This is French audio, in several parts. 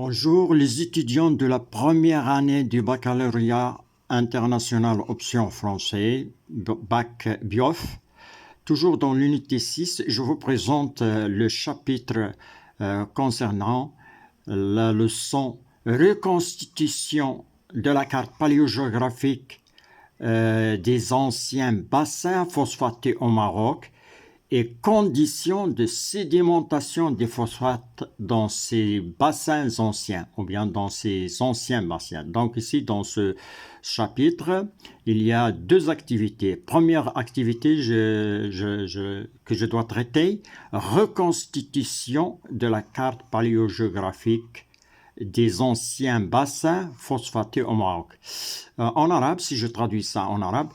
Bonjour les étudiants de la première année du baccalauréat international option français, bac BIOF. Toujours dans l'unité 6, je vous présente le chapitre concernant la leçon reconstitution de la carte paléogéographique des anciens bassins phosphatés au Maroc et conditions de sédimentation des phosphates dans ces bassins anciens ou bien dans ces anciens bassins. Donc ici, dans ce chapitre, il y a deux activités. Première activité que je dois traiter, reconstitution de la carte paléogéographique des anciens bassins phosphatés au Maroc. En arabe, si je traduis ça en arabe,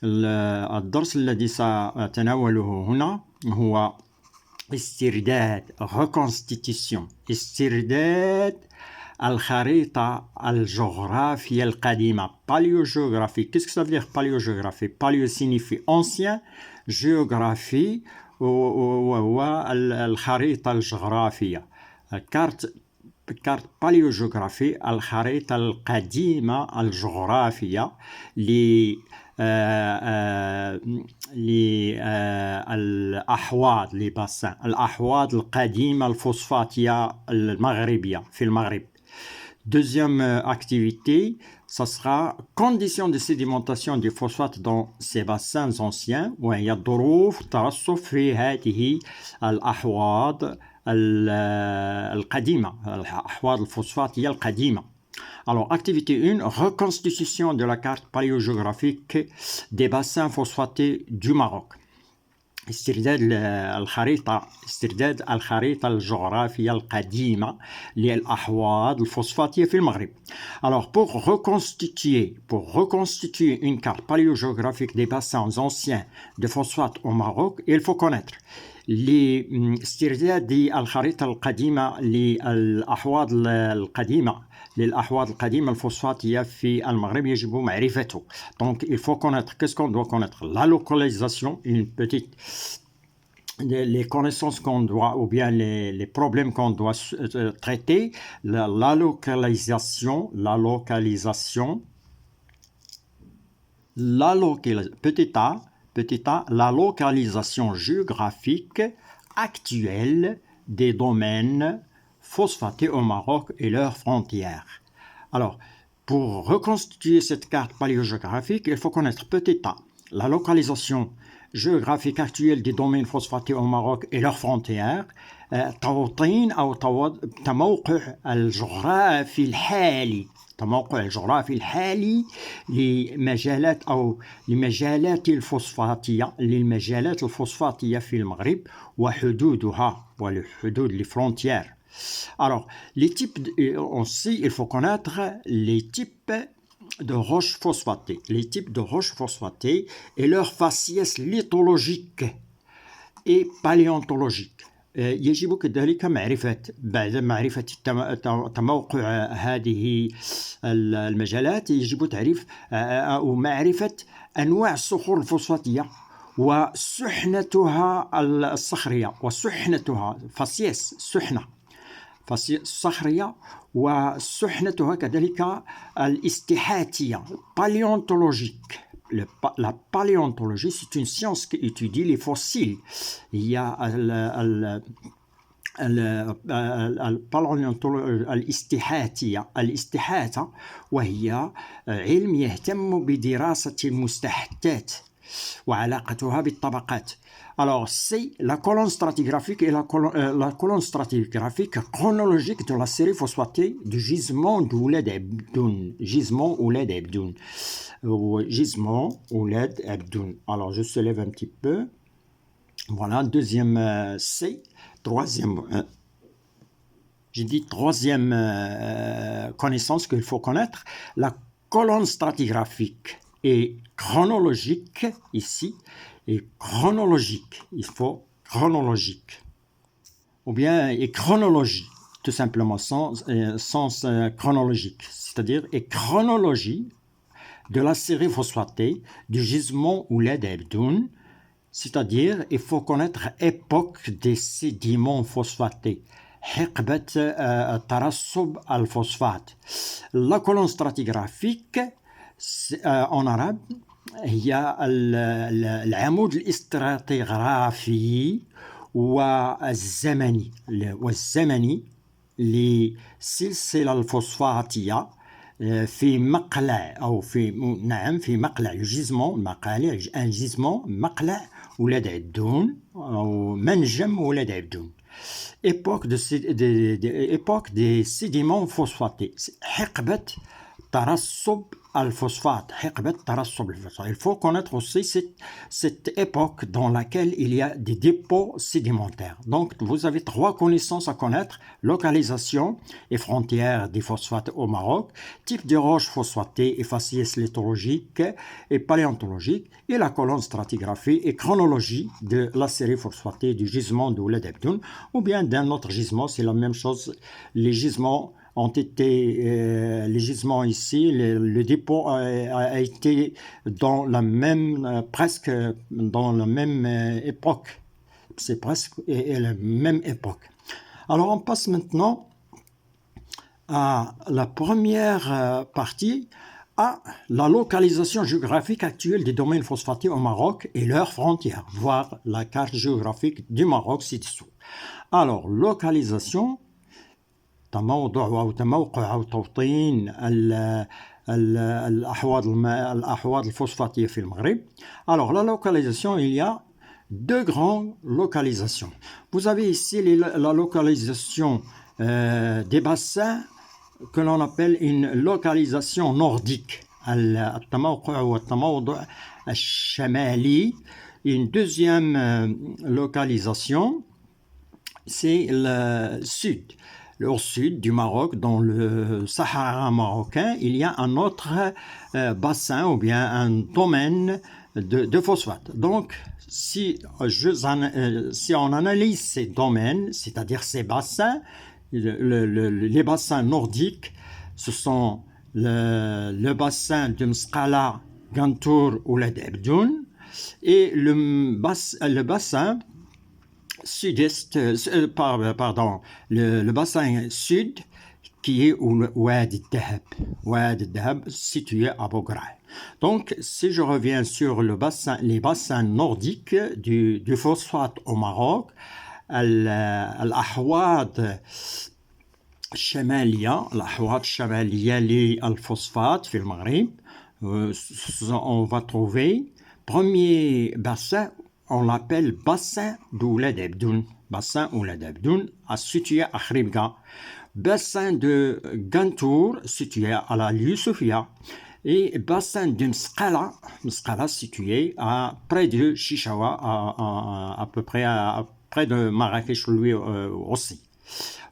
الدرس الذي سأتناوله هنا هو استرداد reconstitution استرداد الخريطة الجغرافية القديمة paléogéographie. Qu'est-ce que ça veut dire paléogéographie? Paléo signifie ancien, géographie وهو الخريطة الجغرافية. كارت paléogéographie الخريطة القديمة الجغرافية للأحواض لباسين الأحواض القديمة الفوسفاتية المغربية في المغرب. Deuxième activité, ça sera conditions de sédimentation des phosphates dans ces bassins anciens وهي ظروف ترسب في هذه الأحواض القديمة الأحواض الفوسفاتية القديمة. Alors, activité 1, reconstitution de la carte paléogéographique des bassins phosphatés du Maroc. استرداد الخريطة الجغرافية القديمة للأحواض الفوسفاتية في المغرب. Alors, pour reconstituer une carte paléogéographique des bassins anciens de phosphate au Maroc, il faut connaître لاسترداد الخريطة القديمة للأحواض القديمة الفوسفاتية في المغرب يجب معرفته. Donc il faut connaître, qu'est-ce qu'on doit connaître? La localisation, les connaissances qu'on doit, ou bien les problèmes qu'on doit traiter, la localisation, petit a, la localisation géographique actuelle des domaines phosphatés au Maroc et leurs frontières. Alors, pour reconstituer cette carte paléogéographique, il faut connaître petit a, la localisation géographique actuelle des domaines phosphatés au Maroc et leurs frontières, توطين أو تموقع الجغرافي الحالي لمجالات الفوسفاتية في المغرب وحدودها والحدود les frontières. Alors, les types, aussi, il faut connaître les types de roches phosphatées. Les types de roches phosphatées et leurs faciès lithologiques et paléontologiques. يجب كذلك بعد معرفة تموقع هذه المجالات يجب تعريف أو معرفة أنواع الصخور الفوسفاتية وسحنتها الصخرية وسحنتها فاسيس الصخرية وسحنتها كذلك الاستحاتية paléontologique. La paléontologie, c'est une science qui étudie les fossiles. Il y a الاستحاتة وهي علم يهتم بدراسة المستحثات وعلاقتها بالطبقات. Alors, c'est la colonne stratigraphique et la colonne stratigraphique chronologique de la série phosphatée du gisement d'Ouled Ebdoun. Alors, je soulève un petit peu. Voilà, deuxième C, troisième. J'ai dit troisième connaissance qu'il faut connaître, la colonne stratigraphique et chronologique ici. Et chronologique, il faut chronologique. Ou bien et chronologie, tout simplement, sens chronologique. C'est-à-dire et chronologie de la série phosphatée du gisement Ouled Ebdoun. C'est-à-dire il faut connaître époque des sédiments phosphatés. حقبة ترسب الفوسفات. La colonne stratigraphique en arabe هي العمود الاستراتيغرافي والزمني للسلسلة الفوسفاتية في مقلع أو في مقلع الجزمون مقالع un gisement مقلع ولاد عدون أو منجم ولاد عدون. époque des sédiments phosphatés. حقبة ترسب الفوسفات. Il faut connaître aussi cette époque dans laquelle il y a des dépôts sédimentaires. Donc, vous avez 3 connaissances à connaître: localisation et frontières des phosphates au Maroc, type de roches phosphatées et faciès lithologiques et paléontologiques, et la colonne stratigraphique et chronologie de la série phosphatée du gisement de Ouled Abdoun, ou bien d'un autre gisement. C'est la même chose. Les gisements ont été, les gisements ici, le dépôt a été dans la même, presque dans la même époque. C'est presque la même époque. Alors on passe maintenant à la première partie, à la localisation géographique actuelle des domaines phosphatés au Maroc et leurs frontières, voir la carte géographique du Maroc ci-dessous. Alors, localisation, تموضع أو تموقع أو توطين الأحواض الفوسفاتية في المغرب. Alors, la localisation, il y a 2 grandes localisations. Vous avez ici la localisation des bassins que l'on appelle une localisation nordique. التموقع والتموضع الشمالي. Une deuxième localisation, c'est le sud. Au sud du Maroc, dans le Sahara marocain, il y a un autre bassin ou bien un domaine de phosphate. Donc, si on analyse ces domaines, c'est-à-dire ces bassins, les bassins nordiques, ce sont le bassin de Msqala, Gantour ou Ouled Abdoun, et le bassin sud-est, le bassin sud qui est Oued Dahab, situé à Bograï. Donc, si je reviens sur les bassins nordiques du phosphate au Maroc, الأحواض الشمالية للفوسفات في المغرب, on va trouver premier bassin, on l'appelle bassin d'Ouled Abdoun. Bassin Ouled Abdoun, situé à Khribga. Bassin de Gantour, situé à la Youssoufia. Et bassin de Msqala, situé près de Chichawa, à peu près près de Marrakech lui aussi.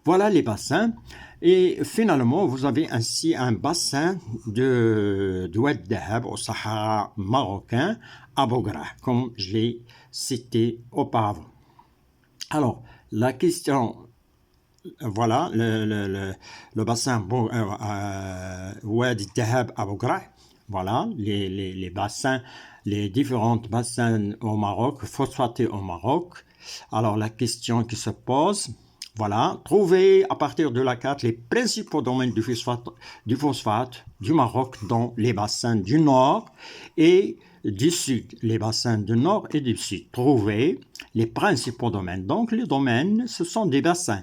Voilà les bassins. Et finalement, vous avez ainsi un bassin de Oued Dahab au Sahara marocain, à Bogra, comme je l'ai cité auparavant. Alors, la question, voilà, le bassin Oued Dahab à Bogra, voilà, les bassins, les différents bassins au Maroc, phosphatés au Maroc. Alors, la question qui se pose, voilà, trouver à partir de la carte les principaux domaines du phosphate du Maroc dans les bassins du nord et du sud. Les bassins du nord et du sud. Trouver les principaux domaines. Donc, les domaines, ce sont des bassins.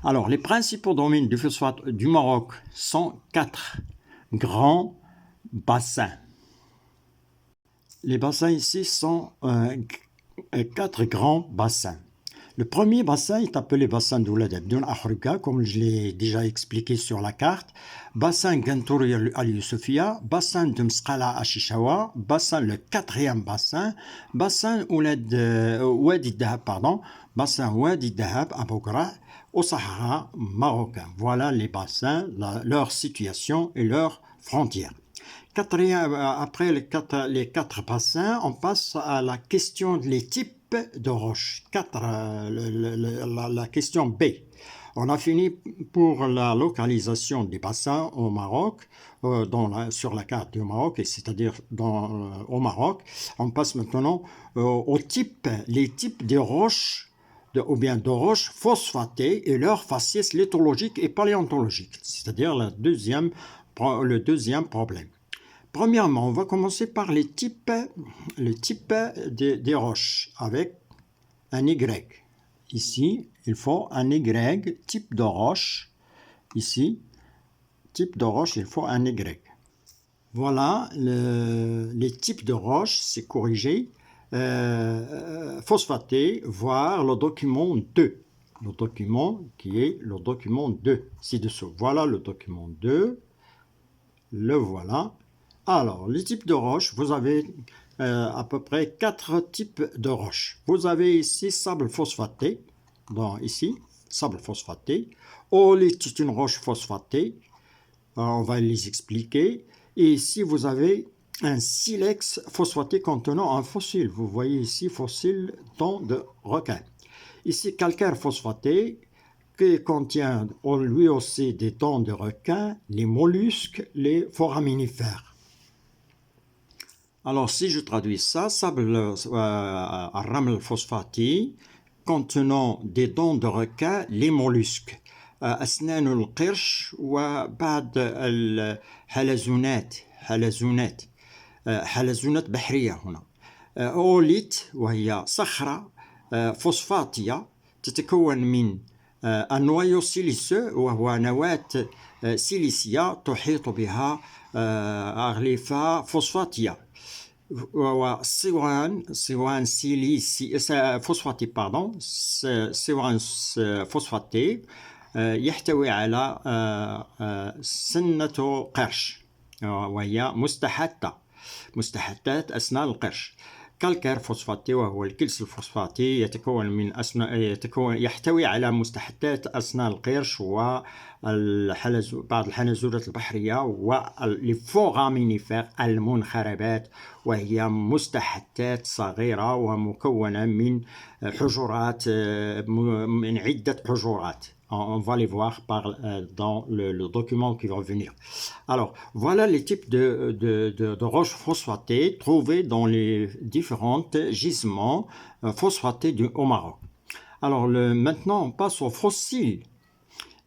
Alors, les principaux domaines du phosphate du Maroc sont 4 grands bassins. Les bassins ici sont 4 grands bassins. Le premier bassin est appelé bassin d'Ouled Abdoun à Khribga, comme je l'ai déjà expliqué sur la carte. Bassin Gantour al-Youssoufia, bassin de Msqala à Chichawa, bassin, le 4e bassin, bassin Oued Dahab, bassin Oued Dahab à Bogra, au Sahara marocain. Voilà les bassins, leur situation et leurs frontières. Après les 4 bassins, on passe à la question des types de roches. La question B. On a fini pour la localisation des bassins au Maroc, sur la carte du Maroc, c'est-à-dire au Maroc. On passe maintenant les types de roches ou bien de roches phosphatées et leurs faciès lithologiques et paléontologiques, c'est-à-dire le deuxième problème. Premièrement, on va commencer par les types des roches avec un Y. Ici, il faut un Y, type de roche. Ici, type de roche, il faut un Y. Voilà les types de roches, c'est corrigé. Phosphaté, voir le document 2. Le document qui est le document 2, ci-dessous. Voilà le document 2. Le voilà. Alors, les types de roches, vous avez à peu près 4 types de roches. Vous avez ici sable phosphaté. Ici, sable phosphaté. Oolite, c'est une roche phosphatée. On va les expliquer. Et ici, vous avez un silex phosphaté contenant un fossile. Vous voyez ici, fossile dent de requin. Ici, calcaire phosphaté qui contient lui aussi des dents de requin, les mollusques, les foraminifères. Alors, si je traduis ça, sable ramel phosphaté contenant des dents de requin, les mollusques. أسنان القرش وبعض الحلزونات حلزونات بحرية هنا. أوليت وهي صخرة فوسفاتية تتكون من النوايو سيليسو وهو نواة سيليسية تحيط بها أغلفة فوسفاتية. صوان سيليسي فوسفاتي صوان فوسفاتي يحتوي على سنة قرش وهي مستحثات أسنان القرش. كالكير فوسفاتي وهو الكلس الفوسفاتي يحتوي على مستحثات أسنان القرش وبعض الحلزونات البحرية والفورامينيفير المنخربات وهي مستحثات صغيرة ومكونة من حجرات من عدة حجرات. On va les voir dans le document qui va venir. Alors, voilà les types de roches phosphatées trouvées dans les différents gisements phosphatés au Maroc. Alors, maintenant, on passe aux fossiles.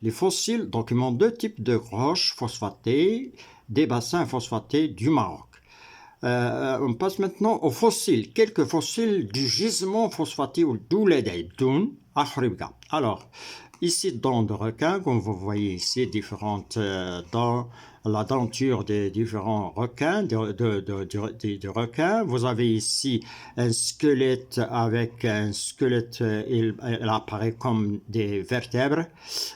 Les fossiles documentent 2 types de roches phosphatées des bassins phosphatés du Maroc. On passe maintenant aux fossiles. Quelques fossiles du gisement phosphaté ou d'Ouledaïdoun à Afrika. Alors, ici, dents de requin, comme vous voyez ici, différentes dents, la denture des différents requins, de requins. Vous avez ici un squelette avec un squelette, il apparaît comme des vertèbres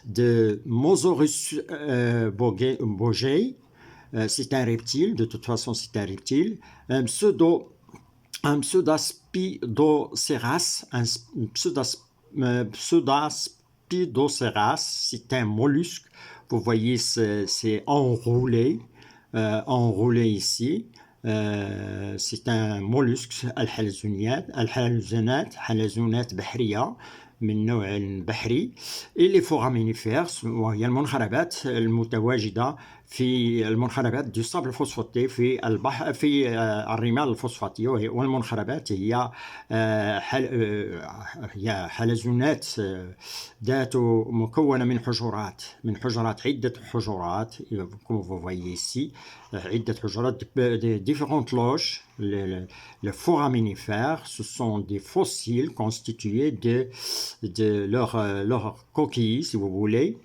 de Mosaurus bogei. C'est un reptile, de toute façon c'est un reptile. Un pseudaspidocéras, Pseudaspidocéras, c'est un mollusque. Vous voyez, c'est enroulé ici. C'est un mollusque حلزونات بحرية من نوع بحري. Et les foraminifères وهي المنخربات المتواجدة في المنخربات دي الصبل الفوسفاتي في البحر في الرمال الفوسفاتية. والمنخربات هي حلزونات ذات مكونة من حجرات عدة حجرات comme vous voyez ici عدة حجرات de différentes loges. Les foraminifères, ce sont des fossiles constitués de leur coquille, si vous voulez,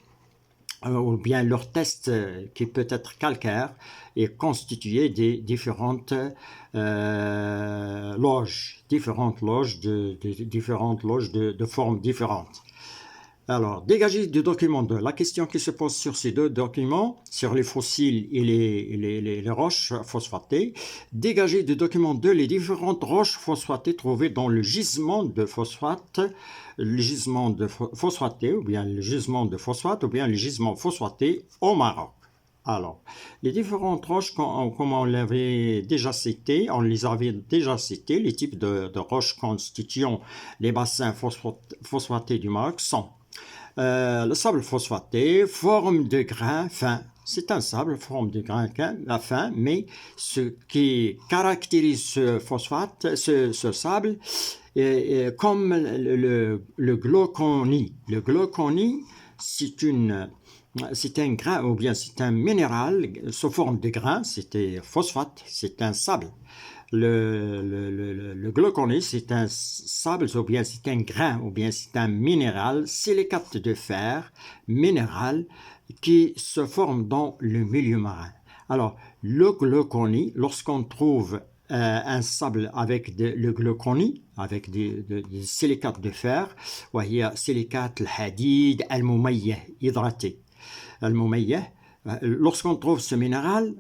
ou bien leur test qui peut être calcaire et constitué des différentes loges de formes différentes. Alors, dégagez du document 2. La question qui se pose sur ces 2 documents, sur les fossiles et les roches phosphatées, dégagez du document 2 les différentes roches phosphatées trouvées dans le gisement de phosphate, ou bien le gisement de phosphate, ou bien le gisement phosphaté au Maroc. Alors, les différentes roches, comme on les avait déjà citées, les types de roches constituant les bassins phosphatés du Maroc sont le sable phosphaté, forme de grain fin. C'est un sable, forme de grain fin, mais ce qui caractérise ce sable, comme le glauconie. Le glauconie, c'est un grain, ou bien c'est un minéral sous forme de grain, c'était phosphate, c'est un sable. Le glauconie, c'est un sable, ou bien c'est un grain, ou bien c'est un minéral, silicate de fer, minéral, qui se forme dans le milieu marin. Alors, le glauconie, lorsqu'on trouve un sable avec le glauconie, avec des silicates de fer, وهي سيليكات الحديد الممية hydraté. الممية, lorsqu'on trouve ce minéral,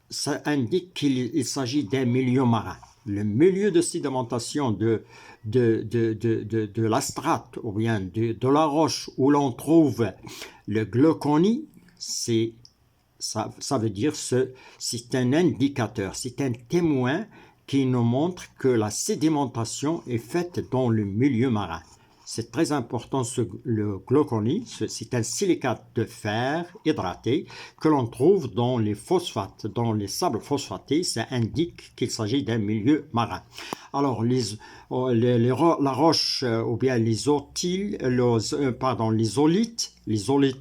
ça indique qu'il s'agit d'un milieu marin. Le milieu de sédimentation de la strate ou bien de la roche où l'on trouve le glauconie, ça veut dire c'est un indicateur, c'est un témoin qui nous montre que la sédimentation est faite dans le milieu marin. C'est très important, le glauconie, c'est un silicate de fer hydraté que l'on trouve dans les phosphates, dans les sables phosphatés. Ça indique qu'il s'agit d'un milieu marin. Alors, la roche ou bien les olites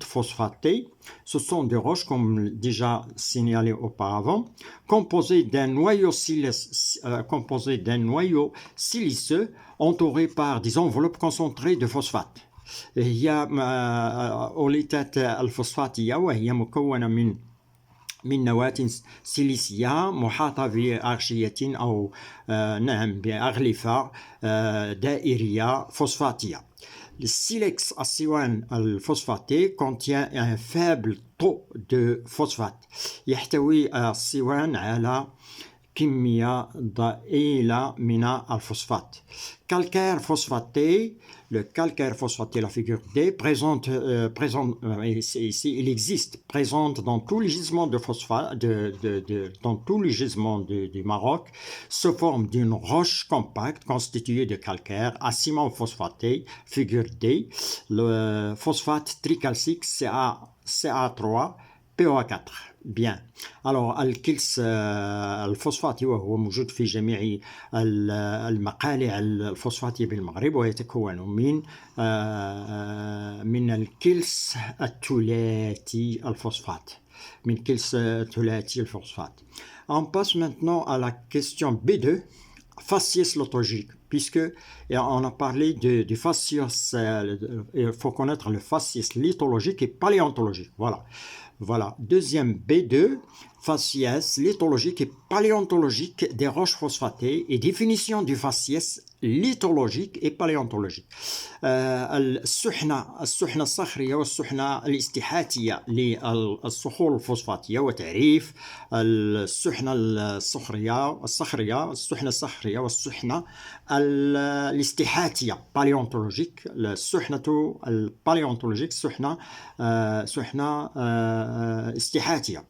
phosphatées, ce sont des roches, comme déjà signalé auparavant, composées d'un noyau siliceux entouré par des enveloppes concentrées de phosphate. هي أوليتات الفوسفاتية وهي مكونة من نواة سيليسية محاطة بأغشية أو بأغلفة دائرية فوسفاتية. Le silex الصوان الفوسفاتي contient un faible taux de phosphate. يحتوي الصوان على كمية ضئيلة من الفوسفات. Calcaire phosphaté, le calcaire phosphaté, la figure D, il existe, présente dans tous les gisements de phosphate, dans tous les gisements du Maroc, se forme d'une roche compacte constituée de calcaire à ciment phosphaté, figure D, le phosphate tricalcique CA3, PO4. Bien. Alors الكلس الفوسفاتي وهو موجود في جميع المقالع الفوسفاتية بالمغرب ويتكون من الكلس الثلاثي الفوسفات. من كلس ثلاثي الفوسفات. On passe maintenant à la question B2, faciès lithologique, puisque on a parlé du faciès, il faut connaître le faciès lithologique et paléontologique. Voilà. Deuxième B2, faciès lithologique et paléontologique des roches phosphatées et définition du faciès lithologique et paléontologique. السحنة الصخرية والسحنة الاستحاثية للصخور الفوسفاتية وتعريف السحنة الصخرية والسحنة الاستحاثية paléontologique. السحنة الباléontologique سحنة استحاثية.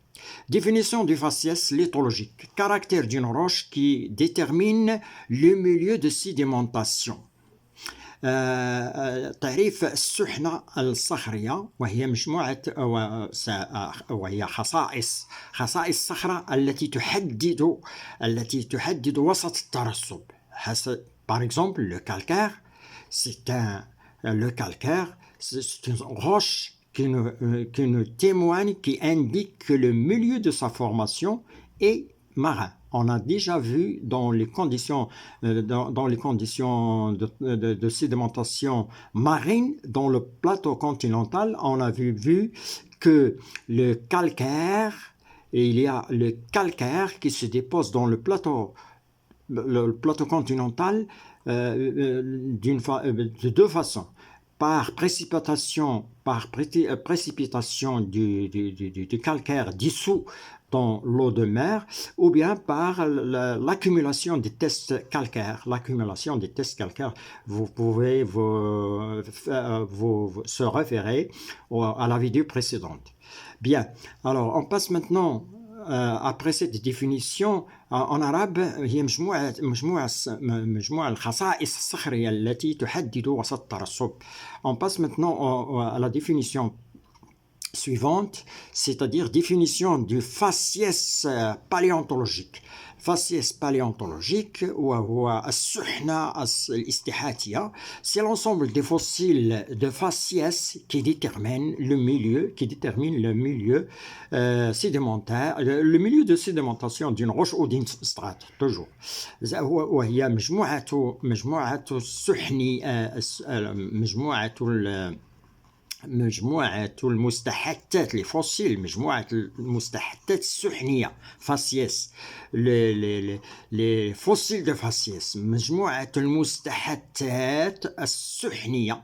Définition du faciès lithologique. Caractère d'une roche qui détermine le milieu de sédimentation. تعريف السحنة الصخرية وهي مجموعة وهي خصائص الصخرة التي تحدد وسط الترسب. Par exemple, le calcaire, c'est une roche qui nous témoigne, qui indique que le milieu de sa formation est marin. On a déjà vu dans les conditions de sédimentation marine dans le plateau continental, on a vu que il y a le calcaire qui se dépose dans le plateau continental de deux façons. Par précipitation du calcaire dissous dans l'eau de mer, ou bien par l'accumulation des tests calcaires. Vous pouvez se référer à la vidéo précédente. Bien, alors on passe maintenant après cette définition en arabe هي مجموعة الخصائص الصخرية التي تحدد وسط الترسب. On passe maintenant à la définition suivante, c'est-à-dire définition du faciès paléontologique. Faciès paléontologique وهو السحنة الاستحاثية, c'est l'ensemble des fossiles de faciès qui détermine le milieu sédimentaire, le milieu de sédimentation d'une roche ou d'une strate toujours. وهي مجموعة السحني مجموعة المستحثات les fossiles مجموعة المستحثات السحنية faciès les fossiles de faciès مجموعة المستحثات السحنية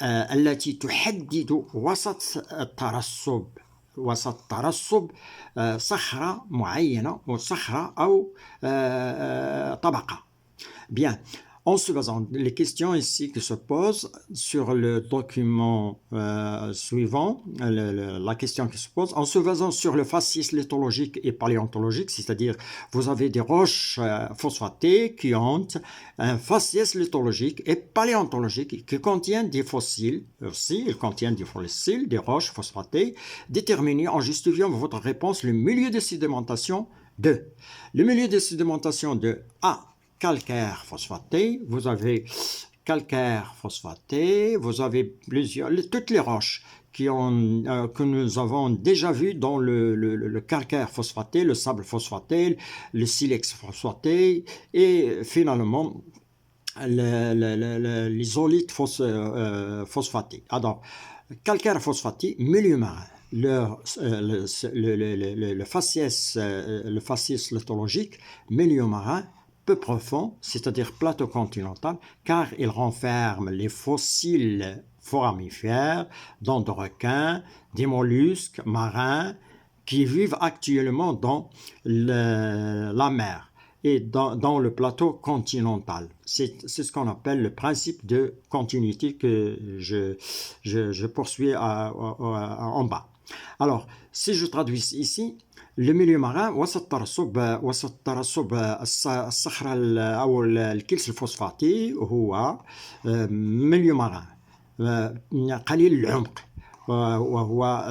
التي تحدد وسط ترسب صخرة معينة صخرة أو طبقة. Bien. En se basant, les questions ici qui se posent sur le document suivant, la question qui se pose, en se basant sur le faciès lithologique et paléontologique, c'est-à-dire vous avez des roches phosphatées qui ont un faciès lithologique et paléontologique qui contiennent des fossiles, aussi ils contiennent des fossiles, des roches phosphatées, déterminez en justifiant votre réponse le milieu de sédimentation de. Le milieu de sédimentation de A. Calcaire phosphaté, vous avez calcaire phosphaté, vous avez toutes les roches que nous avons déjà vues dans le calcaire phosphaté, le sable phosphaté, le silex phosphaté et finalement l'isolite phosphaté. Alors, calcaire phosphaté, milieu marin. Le faciès lithologique, milieu marin, peu profond, c'est-à-dire plateau continental, car il renferme les fossiles foramifères, dents de requins, des mollusques marins qui vivent actuellement dans la mer et dans le plateau continental. C'est ce qu'on appelle le principe de continuité que je poursuis en bas. Alors, si je traduis ici, le milieu marin وسط ترسب الصخرة أو الكلس الفوسفاتي هو ميليو ماران قليل العمق وهو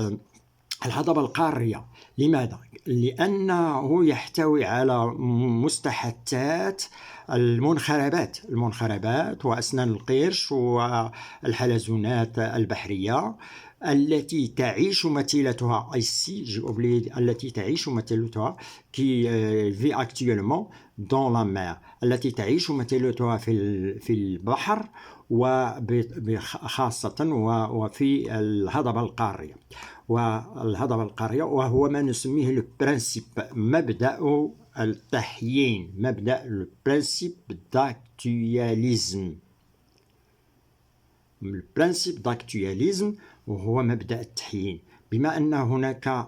الهضبة القارية. لماذا؟ لأنه يحتوي على مستحثات المنخربات وأسنان القرش والحلزونات البحرية التي تعيش مثيلتها التي تعيش مثيلتها qui vit actuellement dans la mer التي تعيش مثيلتها في البحر وخاصة وفي الهضبة القارية وهو ما نسميه البرنسيب مبدأ التحيين البرنسيب d'actualisme وهو مبدأ التحيين. بما أن هناك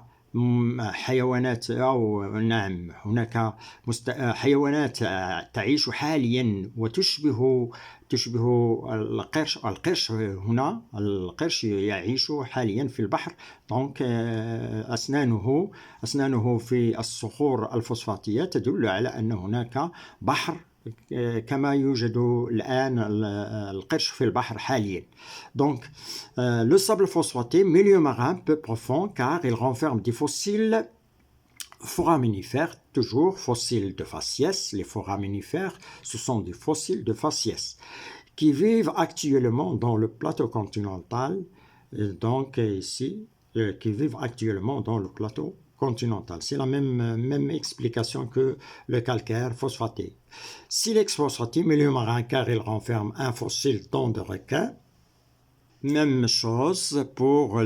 حيوانات هناك حيوانات تعيش حاليا وتشبه القرش هنا القرش يعيش حاليا في البحر دونك أسنانه في الصخور الفوسفاتية تدل على أن هناك بحر كما يوجد الآن القرش في البحر حاليا. Donc, le sable phosphaté, milieu marin peu profond car il renferme des fossiles foraminifères, toujours fossiles de faciès. Les foraminifères, ce sont des fossiles de faciès qui vivent actuellement dans le plateau continental, donc ici, qui vivent actuellement dans le plateau continental. C'est la même explication que le calcaire phosphaté. Silex phosphaté, milieu marin car il renferme un fossile dent de requin. Même chose pour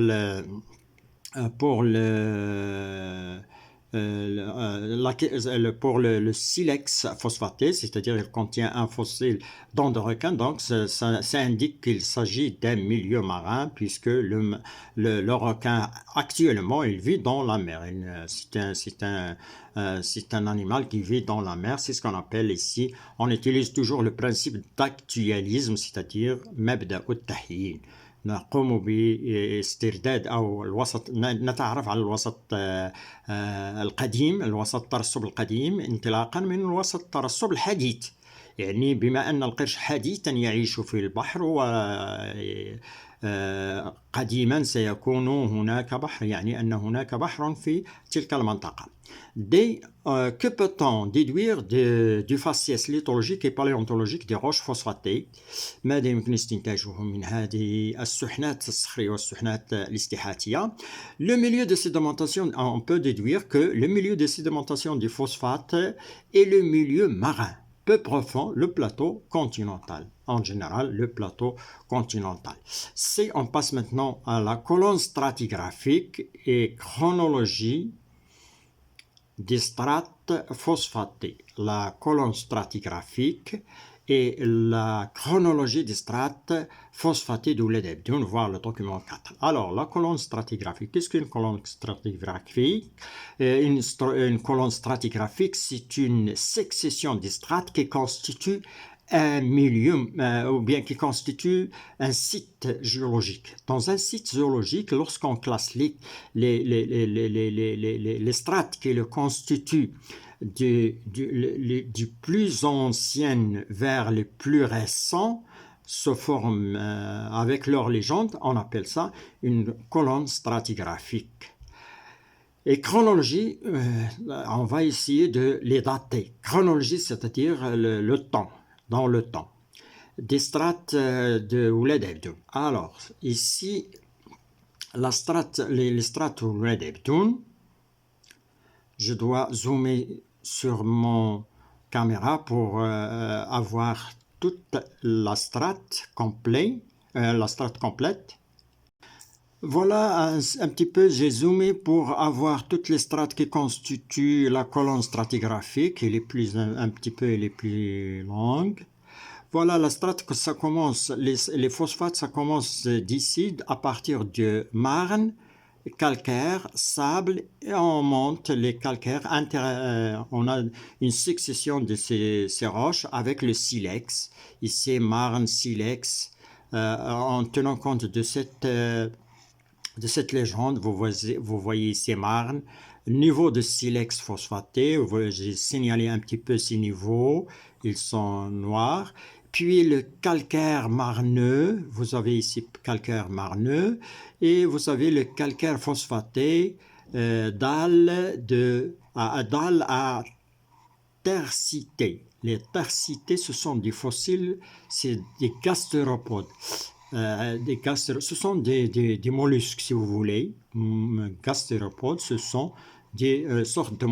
le silex phosphaté, c'est-à-dire il contient un fossile dent de requin, donc ça indique qu'il s'agit d'un milieu marin puisque le requin actuellement il vit dans la mer. C'est un animal qui vit dans la mer, c'est ce qu'on appelle ici, on utilise toujours le principe d'actualisme, c'est-à-dire مبدأ التحيين. نقوم باسترداد أو الوسط نتعرف على الوسط القديم الوسط الترسب القديم انطلاقا من الوسط الترسب الحديث يعني بما أن القرش حديثا يعيش في البحر قديما سيكون هناك بحر، يعني أن هناك بحر في تلك المنطقة. Que peut-on déduire du faciès lithologique et paléontologique des roches phosphatées؟ ماذا يمكن استنتاجه من هذه السحنات الصخرية والسحنات الاستحاتية؟ Le milieu de sédimentation, on peut déduire que le milieu de sédimentation du phosphate est le milieu marin, peu profond, le plateau continental. En général, le plateau continental. Si on passe maintenant à la colonne stratigraphique et chronologie des strates phosphatées. La colonne stratigraphique et la chronologie des strates phosphatées d'Ouled Ebdoun, voir le document 4. Alors, la colonne stratigraphique, qu'est-ce qu'une colonne stratigraphique? Une colonne stratigraphique, c'est une succession de strates qui constitue un milieu ou bien qui constitue un site géologique. Dans un site géologique, lorsqu'on classe les strates qui le constituent du plus ancien vers le plus récent se forment avec leur légende, on appelle ça une colonne stratigraphique. Et chronologie, on va essayer de les dater. Chronologie, c'est-à-dire le temps. Dans le temps, des strates de Ouled Ebdoun. Alors, ici, les strates Ouled Ebdoun, je dois zoomer sur mon caméra pour avoir toute la strate complète. Voilà un petit peu, j'ai zoomé pour avoir toutes les strates qui constituent la colonne stratigraphique et un petit peu les plus longues. Voilà la strate que ça commence, les phosphates, ça commence d'ici à partir de marne, calcaire, sable, et on monte les calcaires. On a une succession de ces roches avec le silex. Ici, marne, silex. En tenant compte de cette légende, vous voyez ces marnes, niveau de silex phosphaté, j'ai signalé un petit peu ces niveaux, ils sont noirs. Puis le calcaire marneux, vous avez ici calcaire marneux, et vous avez le calcaire phosphaté, dalle à tercité. Les tercités, ce sont des fossiles, c'est des gastéropodes. Ce sont des mollusques, si vous voulez. Gastéropodes, ce sont des sortes de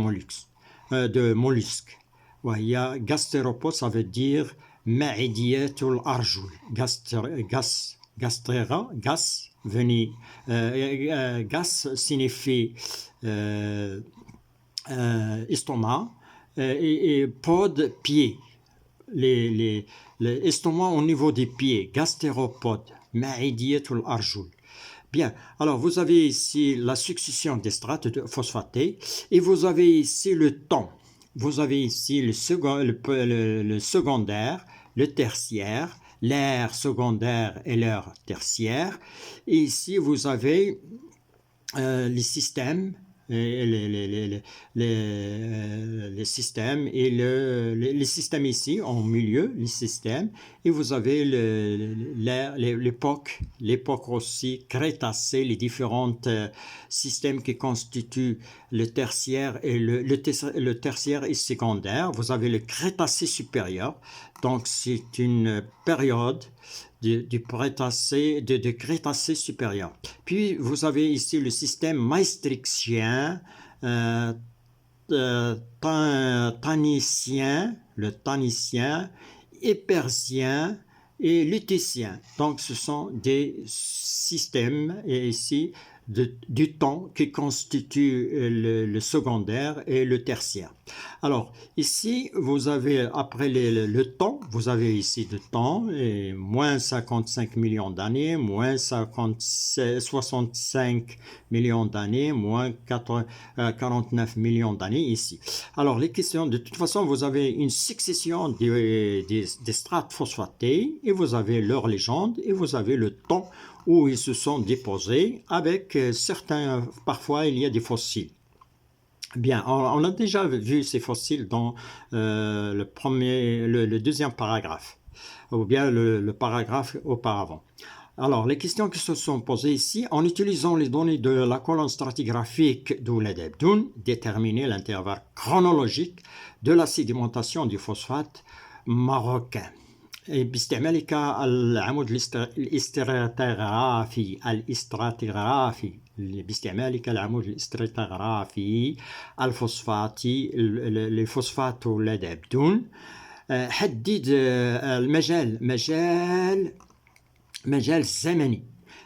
mollusques. Ouais, il y a gastéropodes, ça veut dire ma'idiyatul arjul. Gas signifie estomac et pod, pied. L'estomac au niveau des pieds, gastéropodes, ma'idiyatul arjul. Bien, alors vous avez ici la succession des strates phosphatées et vous avez ici le temps. Vous avez ici le secondaire, le tertiaire, l'ère secondaire et l'ère tertiaire. Et ici, vous avez les systèmes, les systèmes et les systèmes ici en milieu, les systèmes, et vous avez l'époque aussi crétacée, les différents systèmes qui constituent le tertiaire et le tertiaire et secondaire. Vous avez le crétacé supérieur, donc c'est une période du Crétacé supérieur. Puis vous avez ici le système maastrichtien, tannicien, le tannicien, épersien et lutétien. Donc ce sont des systèmes et ici du temps qui constitue le secondaire et le tertiaire. Alors ici vous avez après le temps, vous avez ici le temps et moins 55 millions d'années, moins 65 millions d'années, moins 49 millions d'années ici. Alors les questions, de toute façon vous avez une succession des strates phosphatées et vous avez leur légende et vous avez le temps où ils se sont déposés avec certains, parfois il y a des fossiles. Bien, on a déjà vu ces fossiles dans le deuxième paragraphe, ou bien le paragraphe auparavant. Alors, les questions qui se sont posées ici, en utilisant les données de la colonne stratigraphique d'Ouled Ebdoun, déterminer l'intervalle chronologique de la sédimentation du phosphate marocain. باستعمالك العمود الاستراتيغرافي باستعمالك العمود الاستراتيغرافي الفوسفاتي لفوسفات ولاد عبدون حدد المجال مجال زمني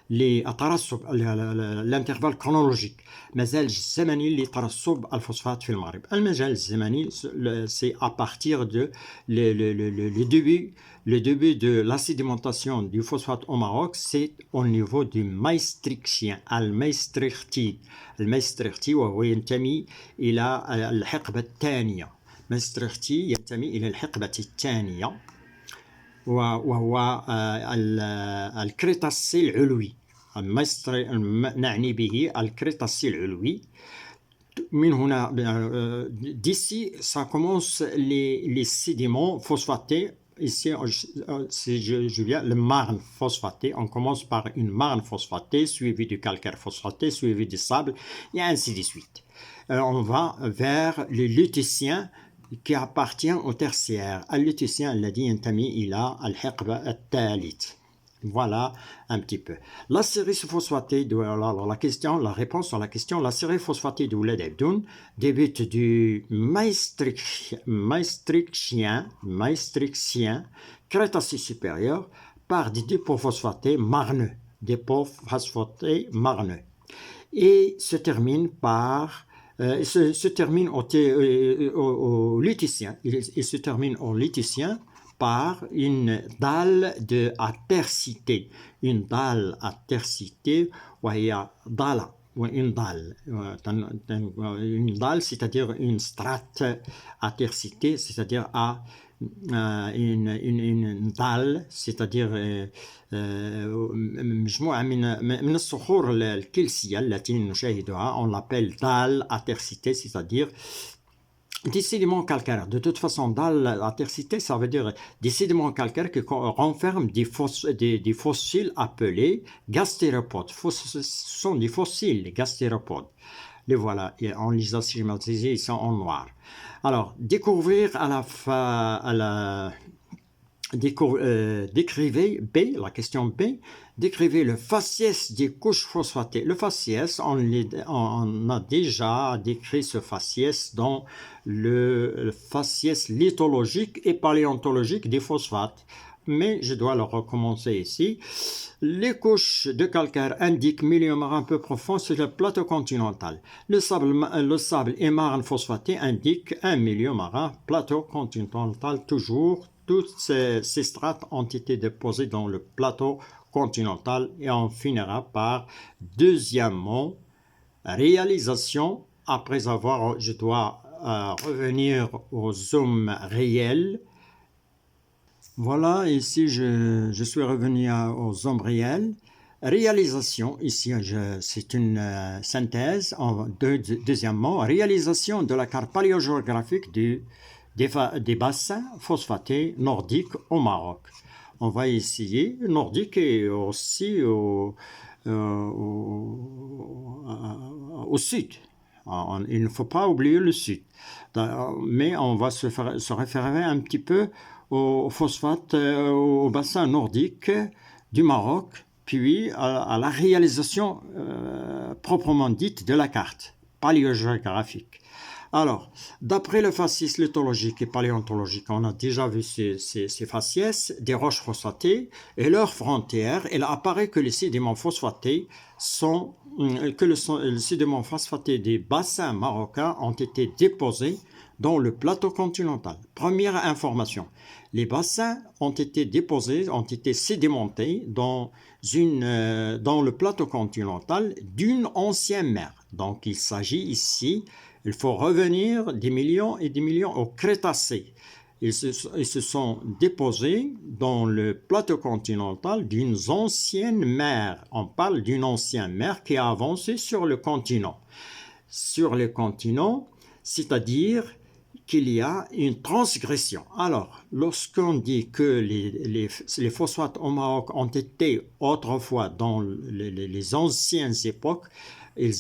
لترسب الانترفال كرونولوجيك مجال الزمني لترسب الفوسفات في المغرب. المجال الزمني c'est à partir de le début de la sédimentation du phosphate au Maroc, c'est au niveau du maastrichtien المايستريختي وهو ينتمي إلى الحقبة الثانية. maastrichti ينتمي إلى الحقبة الثانية وهو الكريتاسي العلوي. نعني به الكريتاسي العلوي. من هنا d'ici ça commence les sédiments phosphatés. Ici, je viens le marne phosphaté. On commence par une marne phosphatée, suivie du calcaire phosphaté, suivi du sable, et ainsi de suite. On va vers le lutétien qui appartient au tertiaire. اللوتيسيان الذي ينتمي إلى الحقبة الثالث. Voilà un petit peu. La série phosphatée de la réponse à la question, la série phosphatée de Ouled Ebdoun débute du maastrichtien Crétacé supérieur par des dépôts phosphatés marneux, et se termine par se termine au lutétien. Il se termine au lutétien par une dalle à tercité. Une dalle à tercité, وهي ضالة. Une dalle, c'est-à-dire une strate à tercité, c'est-à-dire à une dalle, c'est-à-dire مجموعة من الصخور الكلسية التي نشاهدها, on l'appelle dalle à tercité, c'est-à-dire des sédiments calcaires. De toute façon, dalle à tercité, ça veut dire des sédiments calcaires qui renferment des fossiles appelés gastéropodes. Ce sont des fossiles, les gastéropodes. Les voilà, et on les a schématisés, ils sont en noir. Alors, décrivez B, la question B, décrivez le faciès des couches phosphatées. Le faciès, on a déjà décrit ce faciès dans le faciès lithologique et paléontologique des phosphates. Mais je dois le recommencer ici. Les couches de calcaire indiquent milieu marin peu profond sur le plateau continental. Le sable et marne phosphaté indiquent un milieu marin, plateau continental toujours. Toutes ces strates ont été déposées dans le plateau continental et on finira par deuxièmement réalisation. Après avoir, je dois revenir au zoom réel. Voilà, ici je suis revenu au zoom réel. Réalisation, ici c'est une synthèse. Deuxièmement, réalisation de la carte paléogéographique des bassins phosphatés nordiques au Maroc. On va essayer nordique et aussi au sud. Il ne faut pas oublier le sud. Mais on va se référer un petit peu au phosphate, au bassin nordique du Maroc, puis à la réalisation proprement dite de la carte paléogéographique. Alors, d'après le faciès lithologique et paléontologique, on a déjà vu ces faciès des roches phosphatées et leurs frontières. Il apparaît que les sédiments phosphatés les sédiments phosphatés des bassins marocains ont été déposés dans le plateau continental. Première information, les bassins ont été déposés, ont été sédimentés dans le plateau continental d'une ancienne mer. Donc, il s'agit ici, il faut revenir des millions et des millions au Crétacé. Ils se sont déposés dans le plateau continental d'une ancienne mer. On parle d'une ancienne mer qui a avancé sur le continent. Sur le continent, c'est-à-dire qu'il y a une transgression. Alors, lorsqu'on dit que les phosphates au Maroc ont été autrefois, dans les anciennes époques, ils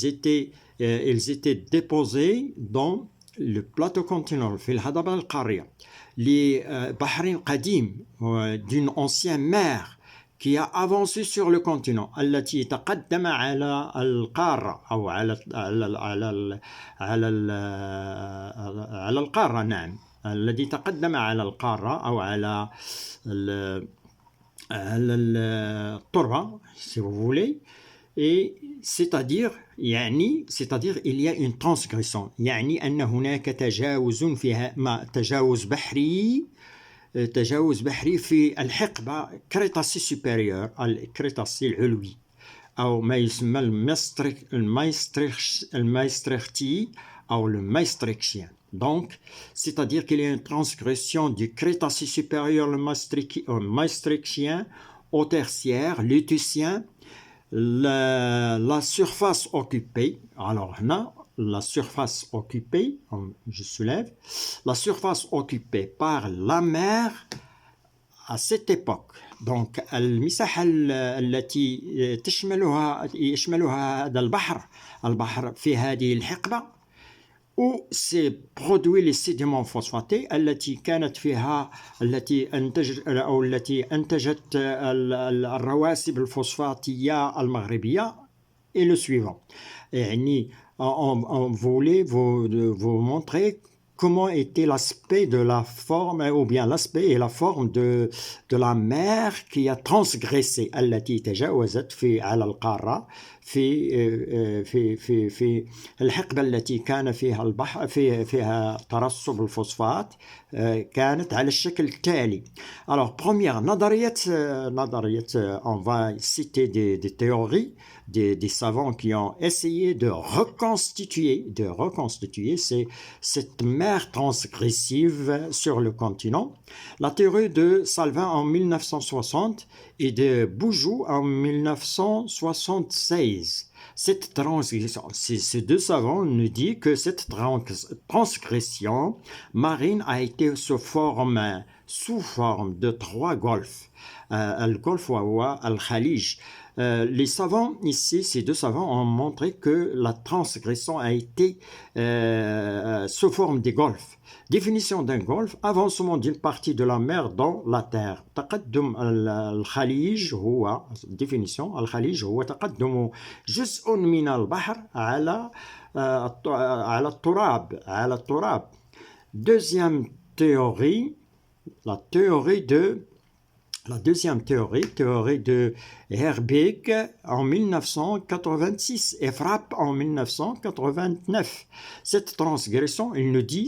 étaient déposés dans le plateau continental, في الهضبة القارية, les بحرين قديم d'une ancienne mer qui a avancé sur le continent, التي تقدم على القارة أو على القارة، نعم، الذي تقدم على القارة أو على التربة si vous voulez. Et c'est-à-dire il y a une transgression، يعني أن هناك تجاوز فيها، تجاوز بحري في الحقبة كريتاسي سوبيريور، الكريتاسي العلوي، أو ما يسمى المايستريختي أو المايستريكشيان. Donc, c'est-à-dire qu'il y a une transgression du Crétacé supérieur, le maastrichtien, au tertiaire, l'étucien, la surface occupée. Alors, là, la surface occupée, je soulève, la surface occupée par la mer à cette époque. Donc, المساحة التي يشملها هذا البحر في هذه الحقبة، où s'est produit les sédiments phosphatés التي أنتجت الرواسب الفوسفاتية المغربية. Et le suivant. يعني on voulait vous montrer comment était l'aspect de la forme, ou bien l'aspect et la forme de la mer qui a transgressé التي تجاوزت على القارة في الحقبة التي كان فيها البحر فيها ترسب الفوسفات، كانت على الشكل التالي. Alors, première نظرية on va citer des théories des savants qui ont essayé de reconstituer cette mer transgressive sur le continent. La théorie de Salvin en 1960 et de Boujou en 1976. Cette transgression, ces deux savants nous disent que cette transgression marine a été sous forme de 3 golfes. Le golfe Wawa, Al-Khalij. Les savants ici, ces deux savants ont montré que la transgression a été sous forme des golfes. Définition d'un golfe: avancement d'une partie de la mer dans la terre. تقدم الخليج هو définition الخليج هو تقدم جزء من البحر على التراب. Deuxième théorie, la deuxième théorie de Herbig en 1986 et Frapp en 1989. Cette transgression,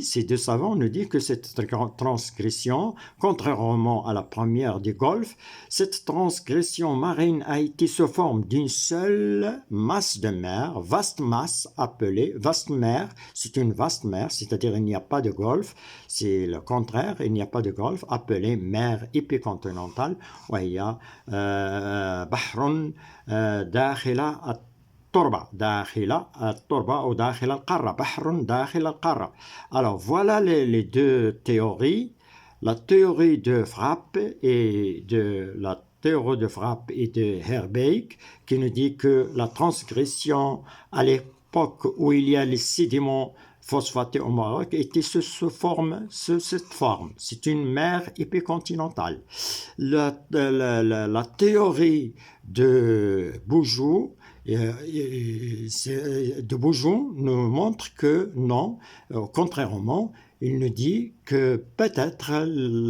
ces deux savants nous disent que cette transgression, contrairement à la première des golfes, cette transgression marine a été sous forme d'une seule masse de mer, vaste masse appelée vaste mer. C'est une vaste mer, c'est-à-dire il n'y a pas de golfe, c'est le contraire, il n'y a pas de golfe, appelée mer épicontinentale. وهي بحر داخل التربة أو داخل القارة، بحر داخل القارة. Alors voilà les deux théories, la théorie de Frapp et de Herbig, qui nous dit que la transgression à l'époque où il y a les sédiments phosphatés au Maroc était sous cette forme. C'est une mer épicontinentale. La théorie de Boujou nous montre que non, contrairement, il nous dit que peut-être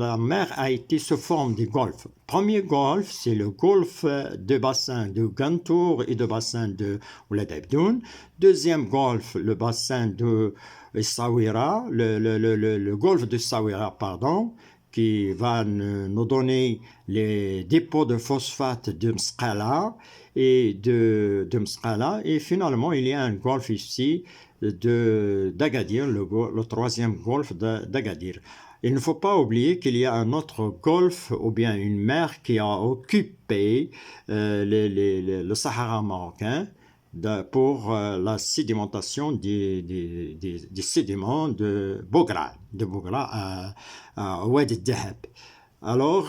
la mer a été sous forme des golfes. Premier golfe, c'est le golfe de bassin de Gantour et de bassin de Ouled Abdoun. Deuxième golfe, le bassin de Sawira, le golfe de Sawira, pardon, qui va nous donner les dépôts de phosphate de Msqala et de Msqala. Et finalement, il y a un golfe ici d'Agadir, le troisième golfe d'Agadir. Il ne faut pas oublier qu'il y a un autre golfe ou bien une mer qui a occupé le Sahara marocain, pour la sédimentation des sédiments de Bogra à Oued el-Dahab. Alors,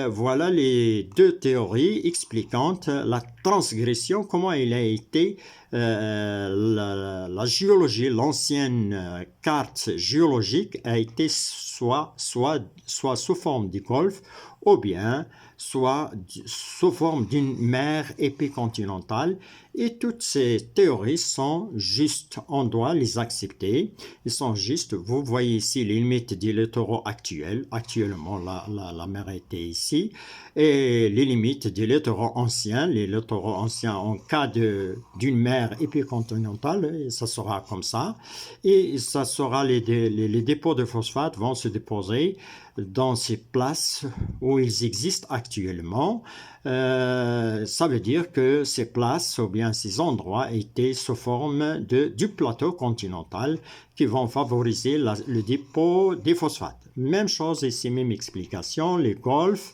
voilà les deux théories expliquant la transgression, comment il a été la géologie, l'ancienne carte géologique a été soit sous forme de golfe ou bien soit sous forme d'une mer épicontinentale. Et toutes ces théories sont justes, on doit les accepter. Ils sont justes. Vous voyez ici les limites du littoral actuel. Actuellement, la mer était ici. Et les limites du littoral ancien. Les littoraux anciens en cas d'une mer épicontinentale, ça sera comme ça. Et ça sera les dépôts de phosphate vont se déposer dans ces places où ils existent actuellement. Ça veut dire que ces places ou bien ces endroits étaient sous forme du plateau continental qui vont favoriser le dépôt des phosphates. Même chose ici, même explication, les golfs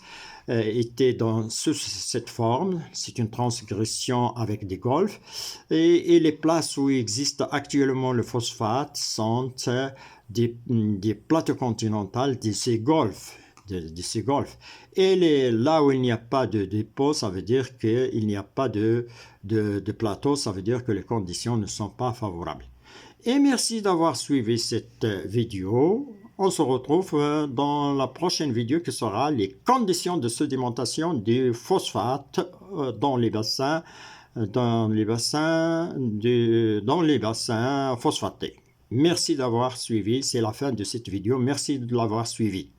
étaient dans cette forme, c'est une transgression avec des golfs, et les places où existe actuellement le phosphate sont des plateaux continentaux de ces golfs. De ces golfs. Et là où il n'y a pas de dépôt, ça veut dire qu'il n'y a pas de plateau, ça veut dire que les conditions ne sont pas favorables. Et merci d'avoir suivi cette vidéo. On se retrouve dans la prochaine vidéo qui sera les conditions de sédimentation du phosphate dans les bassins phosphatés. Merci d'avoir suivi, c'est la fin de cette vidéo, merci de l'avoir suivi.